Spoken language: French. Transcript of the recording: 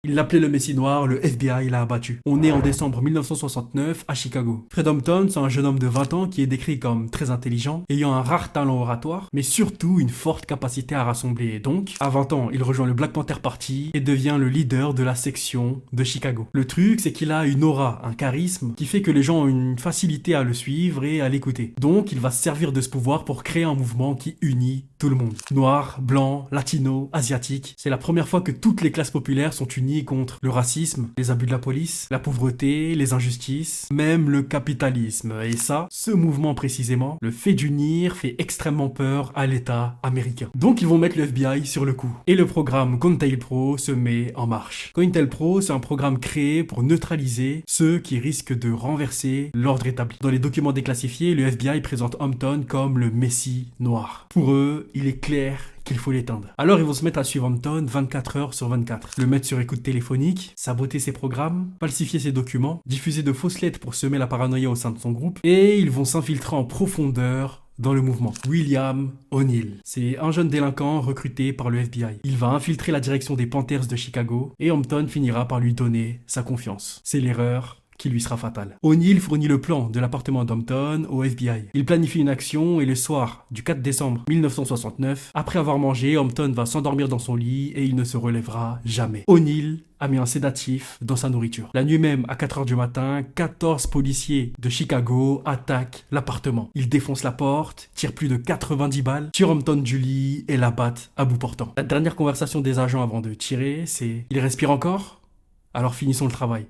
Il l'appelait le Messie Noir, le FBI l'a abattu. On est en décembre 1969 à Chicago. Fred Hampton, c'est un jeune homme de 20 ans qui est décrit comme très intelligent, ayant un rare talent oratoire, mais surtout une forte capacité à rassembler. Et donc, à 20 ans, il rejoint le Black Panther Party et devient le leader de la section de Chicago. Le truc, c'est qu'il a une aura, un charisme, qui fait que les gens ont une facilité à le suivre et à l'écouter. Donc, il va se servir de ce pouvoir pour créer un mouvement qui unit tout le monde. Noir, blanc, latino, asiatique. C'est la première fois que toutes les classes populaires sont unies contre le racisme, les abus de la police, la pauvreté, les injustices, même le capitalisme. Et ça, ce mouvement précisément, le fait d'unir fait extrêmement peur à l'État américain. Donc ils vont mettre le FBI sur le coup. Et le programme COINTELPRO se met en marche. COINTELPRO, c'est un programme créé pour neutraliser ceux qui risquent de renverser l'ordre établi. Dans les documents déclassifiés, le FBI présente Hampton comme le Messie Noir. Pour eux, il est clair qu'il faut l'éteindre. Alors ils vont se mettre à suivre Hampton 24 heures sur 24. Le mettre sur écoute téléphonique, saboter ses programmes, falsifier ses documents, diffuser de fausses lettres pour semer la paranoïa au sein de son groupe, et ils vont s'infiltrer en profondeur dans le mouvement. William O'Neill. C'est un jeune délinquant recruté par le FBI. Il va infiltrer la direction des Panthers de Chicago, et Hampton finira par lui donner sa confiance. C'est l'erreur qui lui sera fatale. O'Neill fournit le plan de l'appartement d'Hampton au FBI. Il planifie une action et le soir du 4 décembre 1969, après avoir mangé, Hampton va s'endormir dans son lit et il ne se relèvera jamais. O'Neill a mis un sédatif dans sa nourriture. La nuit même, à 4 heures du matin, 14 policiers de Chicago attaquent l'appartement. Ils défoncent la porte, tirent plus de 90 balles, tirent Hampton du lit et l'abattent à bout portant. La dernière conversation des agents avant de tirer, c'est « Il respire encore ? Alors finissons le travail ».